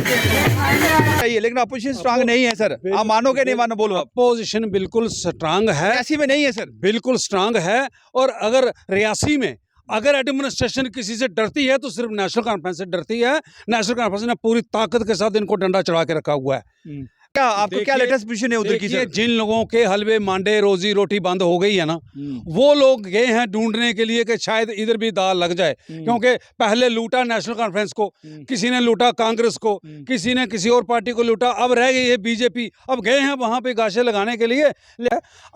चाहिए, लेकिन opposition strong नहीं है सर। आप मानोगे नहीं मानो, बोलो। अपोजिशन बिल्कुल स्ट्रांग है, ऐसी में नहीं है सर, बिल्कुल स्ट्रांग है। और अगर रियासी में अगर एडमिनिस्ट्रेशन किसी से डरती है तो सिर्फ नेशनल कॉन्फ्रेंस से डरती है। नेशनल कॉन्फ्रेंस ने पूरी ताकत के साथ इनको डंडा चढ़ा के रखा हुआ है। क्या आपको क्या लेटेस्ट पोजीशन है उधर की सर? जिन लोगों के हलवे मांडे रोजी रोटी बंद हो गई है ना, वो लोग गए हैं ढूंढने के लिए कि शायद इधर भी दाल लग जाए, क्योंकि पहले लूटा नेशनल कॉन्फ्रेंस को, किसी ने लूटा कांग्रेस को, किसी ने किसी और पार्टी को लूटा, अब रह गई है बीजेपी। अब गए हैं वहां पे गाशे लगाने के लिए।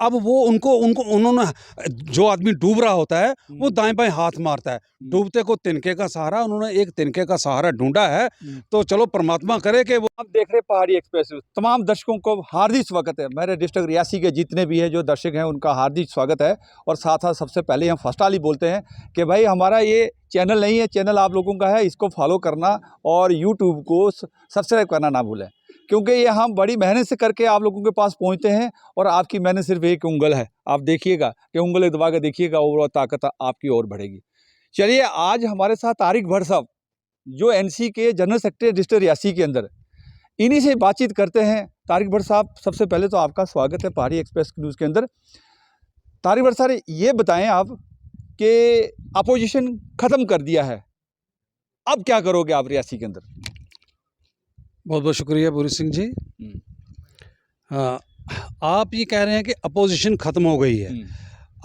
अब वो उनको उनको उन्होंने, जो आदमी डूब रहा होता है वो दाएं बाएं हाथ मारता है, डूबते को तिनके का सहारा, उन्होंने एक तिनके का सहारा ढूंढा है। तो चलो परमात्मा करे कि वो। आप देख रहे पहाड़ी एक्सप्रेस, तमाम दर्शकों को हार्दिक स्वागत है। मेरे डिस्ट्रिक्ट रियासी के जितने भी हैं जो दर्शक हैं उनका हार्दिक स्वागत है। और साथ साथ सबसे पहले हम फर्स्ट वाली बोलते हैं कि भाई हमारा ये चैनल नहीं है, चैनल आप लोगों का है, इसको फॉलो करना और यूट्यूब को सब्सक्राइब करना ना भूलें, क्योंकि ये हम बड़ी मेहनत से करके आप लोगों के पास पहुंचते हैं। और आपकी मेहनत सिर्फ एक उंगल है, आप देखिएगा कि उंगल दबा के देखिएगा और ताकत आपकी और बढ़ेगी। चलिए, आज हमारे साथ तारिक भट्ट साहब जो एनसी के जनरल सेक्रेटरी डिस्ट्रिक्ट रियासी के अंदर, इन्हीं से बातचीत करते हैं। तारिक भट्ट साहब, सबसे पहले तो आपका स्वागत है पहाड़ी एक्सप्रेस न्यूज़ के अंदर। तारिक भट्ट साहब, ये बताएं आप कि अपोजिशन ख़त्म कर दिया है, अब क्या करोगे आप रियासी के अंदर? बहुत बहुत शुक्रिया बुरी सिंह जी। आप ये कह रहे हैं कि अपोजिशन ख़त्म हो गई है,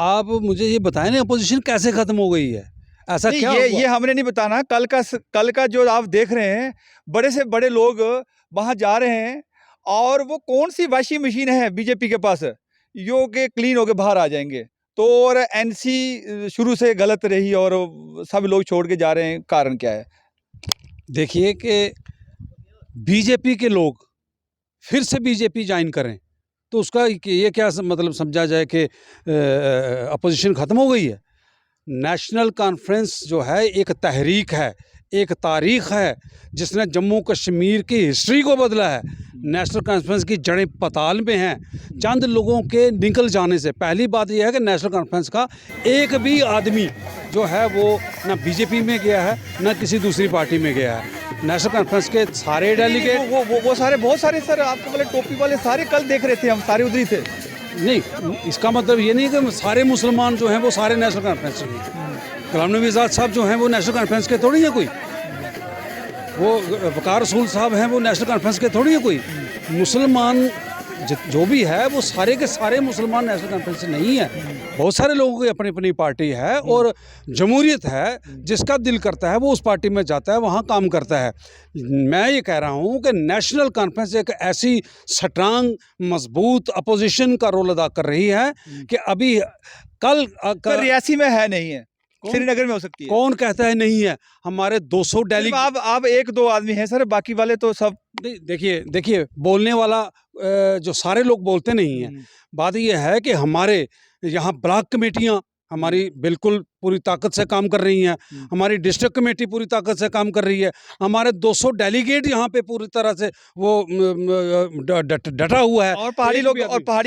आप मुझे ये बताएं ना अपोजिशन कैसे ख़त्म हो गई है, ऐसा क्या हुआ? ये हमने नहीं बताना। कल का जो आप देख रहे हैं, बड़े से बड़े लोग वहाँ जा रहे हैं, और वो कौन सी वॉशिंग मशीन है बीजेपी के पास जो कि क्लीन होके बाहर आ जाएंगे? तो और एनसी शुरू से गलत रही और सब लोग छोड़ के जा रहे हैं, कारण क्या है? देखिए कि बीजेपी के लोग फिर से बीजेपी ज्वाइन करें तो उसका ये क्या मतलब समझा जाए कि अपोजिशन ख़त्म हो गई है? नेशनल कॉन्फ्रेंस जो है एक तहरीक है, एक तारीख़ है जिसने जम्मू कश्मीर की हिस्ट्री को बदला है। नेशनल कॉन्फ्रेंस की जड़ें पताल में हैं। चंद लोगों के निकल जाने से पहली बात यह है कि नेशनल कॉन्फ्रेंस का एक भी आदमी जो है वो ना बीजेपी में गया है ना किसी दूसरी पार्टी में गया है। नेशनल कॉन्फ्रेंस के सारे डेलीगेट वो सारे बहुत सारे सर, आपके वाले टोपी वाले सारे कल देख रहे थे, हम सारे उधर ही थे। नहीं, इसका मतलब ये नहीं कि सारे मुसलमान जो हैं वो सारे नेशनल कॉन्फ्रेंस के हैं। गुलाम नबी आज़ाद साहब जो हैं वो नेशनल कॉन्फ्रेंस के थोड़ी है कोई, वो वकार रसूल साहब हैं वो नेशनल कॉन्फ्रेंस के थोड़ी है कोई। मुसलमान जो भी है वो सारे के सारे मुसलमान नेशनल कॉन्फ्रेंस से नहीं है। बहुत सारे लोगों की अपनी अपनी पार्टी है और जमहूरियत है, जिसका दिल करता है वो उस पार्टी में जाता है, वहाँ काम करता है। मैं ये कह रहा हूँ कि नेशनल कॉन्फ्रेंस एक ऐसी स्ट्रांग मजबूत अपोजिशन का रोल अदा कर रही है कि अभी कल रियासी में है नहीं है, श्रीनगर में हो सकती है। कौन कहता है नहीं है? हमारे 200 डेलीगेट, आप एक दो आदमी हैं सर, बाकी वाले तो सब। देखिए बोलने वाला जो सारे लोग बोलते नहीं हैं। बात यह है कि हमारे यहाँ ब्लॉक कमेटियाँ हमारी बिल्कुल पूरी ताकत से काम कर रही हैं, हमारी डिस्ट्रिक्ट कमेटी पूरी ताकत से काम कर रही है, हमारे 200 डेलीगेट यहाँ पे पूरी तरह से वो डटा हुआ है। और पहाड़ी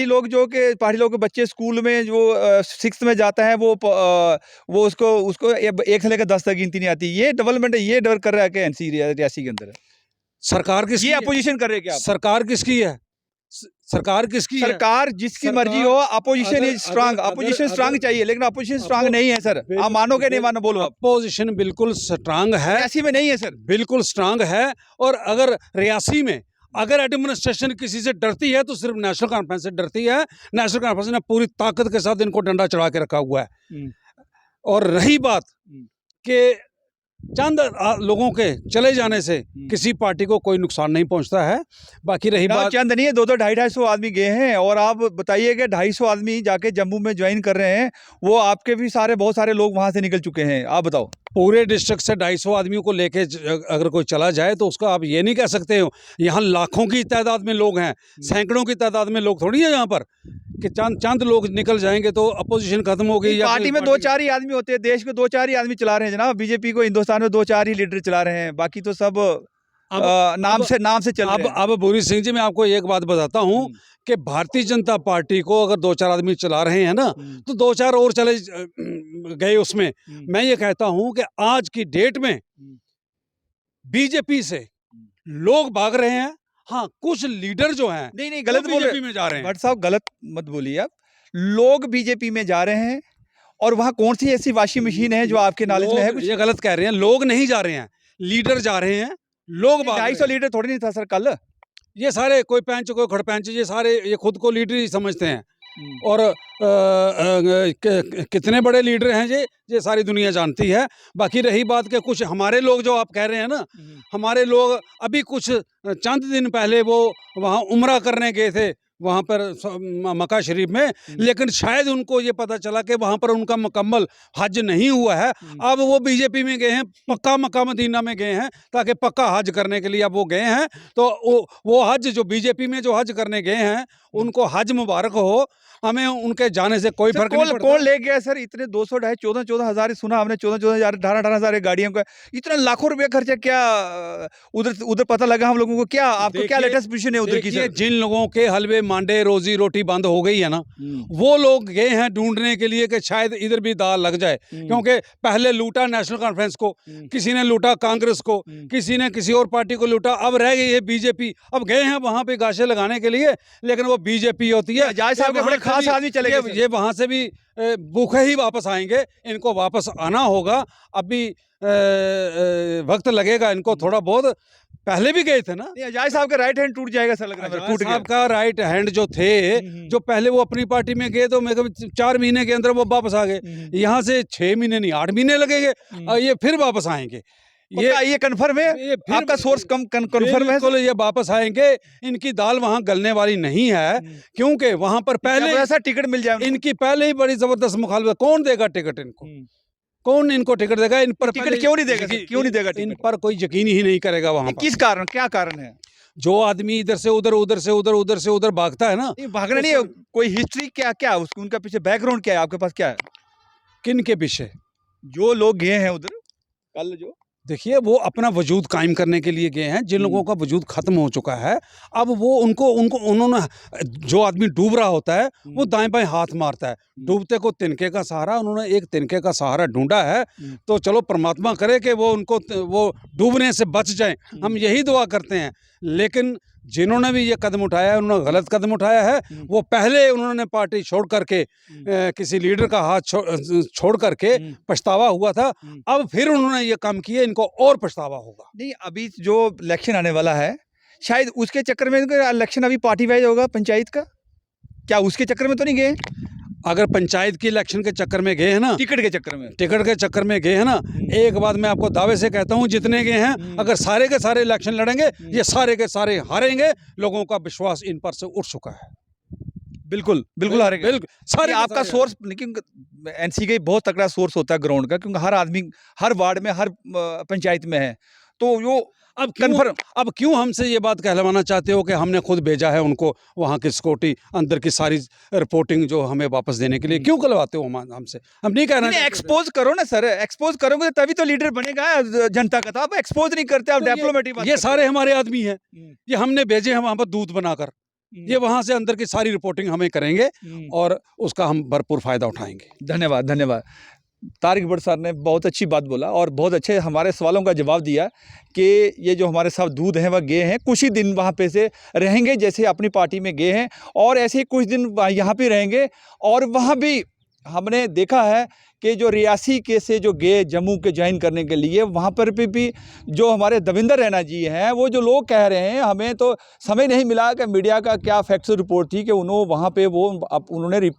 लोग जो कि पहाड़ी लोग के बच्चे स्कूल में जो 6th में जाता है वो उसको 1 से लेकर 10 तक गिनती नहीं आती। ये डेवलपमेंट ये डर कर रहा है कि एनसी रियासी के अंदर सरकार किसकी, ये अपोजिशन कर रहे हैं क्या? सरकार किसकी है? सरकार किसकी है? सरकार जिसकी मर्जी हो। Opposition is strong, opposition strong चाहिए, लेकिन अपोजिशन स्ट्रांग नहीं है सर। आप मानोगे नहीं मानो, बोलो। अपोजिशन बिल्कुल स्ट्रांग है, रियासी में नहीं है सर, बिल्कुल स्ट्रांग है। और अगर रियासी में अगर एडमिनिस्ट्रेशन किसी से डरती है तो सिर्फ नेशनल कॉन्फ्रेंस से डरती है। नेशनल कॉन्फ्रेंस ने पूरी ताकत के साथ इनको डंडा चढ़ा के रखा हुआ है। और रही बात कि चंद लोगों के चले जाने से किसी पार्टी को कोई नुकसान नहीं पहुंचता है। बाकी रही बात, चंद नहीं है, 200-250 आदमी गए हैं। और आप बताइए कि 250 आदमी जाके जम्मू में ज्वाइन कर रहे हैं, वो आपके भी सारे बहुत सारे लोग वहां से निकल चुके हैं। आप बताओ, पूरे डिस्ट्रिक्ट से 250 आदमियों को लेके अगर कोई चला जाए तो उसका आप ये नहीं कह सकते हो। यहाँ लाखों की तादाद में लोग हैं, सैकड़ों की तादाद में लोग थोड़ी है यहाँ पर कि चंद लोग निकल जाएंगे तो अपोजिशन खत्म हो गई। पार्टी में 2-4 ही आदमी होते हैं, देश में 2-4 ही आदमी चला रहे हैं जनाब। बीजेपी को हिंदुस्तान में 2-4 ही लीडर चला रहे हैं, बाकी तो सब नाम से चल रहे हैं। अब बुरी सिंह जी, मैं आपको एक बात बताता हूँ कि भारतीय जनता पार्टी को अगर 2-4 आदमी चला रहे हैं ना तो 2-4 और चले गए उसमें। मैं ये कहता हूँ कि आज की डेट में बीजेपी से लोग भाग रहे हैं। हाँ, कुछ लीडर जो हैं नहीं गलत बोल रहे बीजेपी में जा रहे हैं। भट्ट साहब, गलत मत बोलिए आप। लोग बीजेपी में जा रहे हैं और वहाँ कौन सी ऐसी वॉशिंग मशीन है जो आपके नॉलेज में है? कुछ ये गलत कह रहे हैं, लोग नहीं जा रहे हैं, लीडर जा रहे हैं, लोग भाग रहे 250 हैं। लीटर थोड़ी नहीं था सर कल। ये सारे कोई पैंच कोई खड़पैंच, ये सारे ये खुद को लीडर ही समझते हैं। और कितने बड़े लीडर हैं ये सारी दुनिया जानती है। बाकी रही बात के कुछ हमारे लोग जो आप कह रहे हैं ना, हमारे लोग अभी कुछ चंद दिन पहले वो वहाँ उम्रा करने गए थे वहाँ पर मक्का शरीफ में, लेकिन शायद उनको ये पता चला कि वहाँ पर उनका मुकम्मल हज नहीं हुआ है। अब वो बीजेपी में गए हैं, पक्का मक्का मदीना में गए हैं ताकि पक्का हज करने के लिए अब वो गए हैं। तो वो हज जो बीजेपी में जो हज करने गए हैं उनको हज मुबारक हो। हमें उनके जाने से कोई फर्क नहीं पड़ता। कौन ले गया सर इतने 200 ढाई 14 हजार सुना हमने, 14 हजार 18 हजार गाड़ियों का इतना लाखों रुपया खर्चा? क्या उधर पता लगा हम लोगों को? क्या आपको क्या लेटेस्ट पोजीशन है उधर की सर? जिन लोगों के हलवे मांडे रोजी रोटी बंद हो गई है ना, वो लोग गए हैं ढूंढने के लिए कि शायद इधर भी दाल लग जाए। क्योंकि पहले लूटा नेशनल कॉन्फ्रेंस को, किसी ने लूटा कांग्रेस को, किसी ने किसी और पार्टी को लूटा, अब रह गई है बीजेपी। अब गए हैं वहां पे गाशे लगाने के लिए, लेकिन वो बीजेपी होती है। जाय साहब के बड़े खास आदमी चले गए। ये वहां से भी भूखे ही वापस आएंगे, इनको वापस आना होगा। अभी वक्त लगेगा इनको थोड़ा बहुत। पहले भी गए थे ना। अजाज साहब का राइट हैंड टूट जाएगा सर, लग रहा है टूट गया। साहब का राइट हैंड जो थे, जो पहले वो अपनी पार्टी में गए तो मैं 4 महीने के अंदर वो वापस आ गए। यहाँ से 6 महीने नहीं 8 महीने लगेंगे और ये फिर वापस आएंगे। ये कंफर्म है? ये आपका सोर्स कंफर्म है? ये वापस आएंगे। इनकी दाल वहां गलने वाली नहीं है, क्योंकि वहां पर पहले ऐसा टिकट मिल जाए। इनकी पहले ही बड़ी जबरदस्त मुखालफत। कौन देगा टिकट इनको? कौन इनको टिकट देगा? इन पर टिकट क्यों नहीं देगा? क्यों नहीं देगा? इन पर कोई यकीन ही नहीं करेगा वहां पर। किस कारण? क्या कारण है? जो आदमी इधर से उधर, उधर से उधर, उधर से उधर भागता है ना। भागना नहीं है, कोई हिस्ट्री क्या उसको, उनका पीछे बैकग्राउंड क्या है? आपके पास क्या है? किन के पीछे? जो लोग गए हैं उधर कल, जो देखिए वो अपना वजूद कायम करने के लिए गए हैं। जिन लोगों का वजूद खत्म हो चुका है, अब वो उन्होंने, जो आदमी डूब रहा होता है वो दाएं बाएं हाथ मारता है। डूबते को तिनके का सहारा, उन्होंने एक तिनके का सहारा ढूंढा है। तो चलो परमात्मा करे कि वो डूबने से बच जाएं, हम यही दुआ करते हैं। लेकिन जिन्होंने भी ये कदम उठाया है उन्होंने गलत कदम उठाया है। वो पहले उन्होंने पार्टी छोड़ करके किसी लीडर का हाथ छोड़ करके पछतावा हुआ था। अब फिर उन्होंने ये काम किया, इनको और पछतावा होगा। नहीं, अभी जो इलेक्शन आने वाला है शायद उसके चक्कर में इलेक्शन अभी पार्टी वाइज होगा पंचायत का, क्या उसके चक्कर में तो नहीं गए? अगर पंचायत की इलेक्शन के चक्कर में गए हैं ना, टिकट के चक्कर में गए हैं ना, एक बात मैं आपको दावे से कहता हूं, जितने गए हैं अगर सारे के सारे इलेक्शन लड़ेंगे, ये सारे के सारे हारेंगे। लोगों का विश्वास इन पर से उठ चुका है। बिल्कुल हारेंगे। बिल्कुल सारे। आपका सोर्स, लेकिन एनसी का बहुत तगड़ा सोर्स होता है ग्राउंड का, क्योंकि हर आदमी हर वार्ड में हर पंचायत में है। तो वो अब क्यों हमसे ये बात कहलवाना चाहते हो कि हमने खुद भेजा है उनको वहाँ की सिक्योरिटी अंदर की सारी रिपोर्टिंग जो हमें वापस देने के लिए? क्यों कहलवाते हो हमसे? हम नहीं कहना। एक्सपोज करो ना सर, एक्सपोज करोगे तभी तो लीडर बनेगा जनता का। तो आप एक्सपोज नहीं करते, आप डिप्लोमेटिक बात। ये सारे हमारे आदमी हैं, ये हमने भेजे हैं वहाँ पर दूध बनाकर। ये वहाँ से अंदर की सारी रिपोर्टिंग हमें करेंगे और उसका हम भरपूर फायदा उठाएंगे। धन्यवाद। तारिक भट्ट सर ने बहुत अच्छी बात बोला और बहुत अच्छे हमारे सवालों का जवाब दिया कि ये जो हमारे साथ दूध हैं वह गए हैं, कुछ ही दिन वहाँ पे से रहेंगे जैसे अपनी पार्टी में गए हैं, और ऐसे ही कुछ दिन यहाँ पे रहेंगे। और वहाँ भी हमने देखा है कि जो रियासी के से जो गए जम्मू के ज्वाइन करने के लिए, वहाँ पर भी जो हमारे दविंदर रैना जी हैं, वो जो लोग कह रहे हैं, हमें तो समय नहीं मिला कि मीडिया का क्या फैक्ट्स रिपोर्ट थी कि उन्होंने वहाँ पे उन्होंने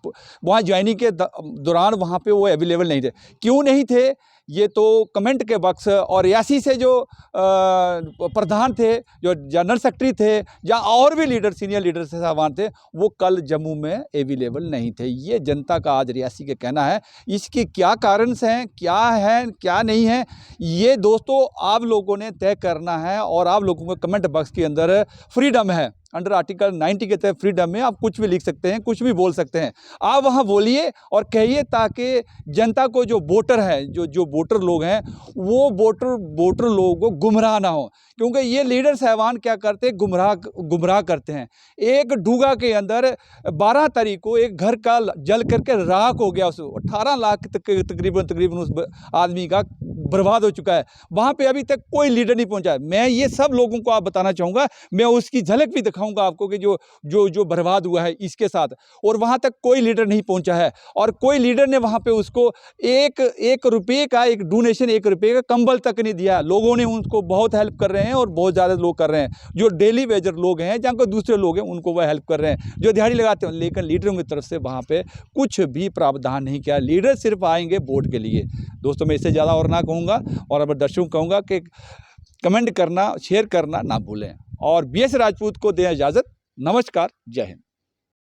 वहाँ ज्वाइनिंग के दौरान वहाँ पे वो अवेलेबल नहीं थे। क्यों नहीं थे ये तो कमेंट के बक्स, और रियासी से जो प्रधान थे, जो जनरल सेक्रेटरी थे, या और भी लीडर सीनियर लीडर से साहबान थे, वो कल जम्मू में अवेलेबल नहीं थे। ये जनता का आज रियासी का कहना है। इसके क्या कारण हैं, क्या नहीं है, ये दोस्तों आप लोगों ने तय करना है, और आप लोगों को कमेंट बॉक्स के अंदर फ्रीडम है। अंडर आर्टिकल 90 के तहत फ्रीडम में आप कुछ भी लिख सकते हैं, कुछ भी बोल सकते हैं। आप वहाँ बोलिए और कहिए ताकि जनता को जो वोटर है, जो वोटर लोग हैं, वो वोटर लोगों को गुमराह ना हो, क्योंकि ये लीडर साहबान क्या करते हैं, गुमराह करते हैं। एक डूगा के अंदर 12 तारीख को एक घर का जल करके राख हो गया, उस 18 लाख तकरीबन उस आदमी का बर्बाद हो चुका है। वहाँ पे अभी तक कोई लीडर नहीं पहुँचा है। मैं ये सब लोगों को आप बताना चाहूँगा, मैं उसकी झलक भी दिखाऊंगा आपको कि जो बर्बाद हुआ है इसके साथ, और वहाँ तक कोई लीडर नहीं पहुँचा है, और कोई लीडर ने वहाँ पे उसको एक रुपये का एक डोनेशन, 1 रुपये का कंबल तक नहीं दिया। लोगों ने उनको बहुत हेल्प कर रहे हैं, और बहुत ज़्यादा लोग कर रहे हैं। जो डेली वेजर लोग हैं, जहाँ को दूसरे लोग हैं, उनको वह हेल्प कर रहे हैं, जो दिहाड़ी लगाते हैं। लेकिन लीडरों की तरफ से वहाँ पे कुछ भी प्रावधान नहीं किया। लीडर सिर्फ आएंगे वोट के लिए। दोस्तों, मैं इससे ज़्यादा और ना कहूँगा, और अब दर्शकों को कहूँगा कि कमेंट करना, शेयर करना ना भूलें, और BS राजपूत को दें इजाज़त। नमस्कार, जय हिंद।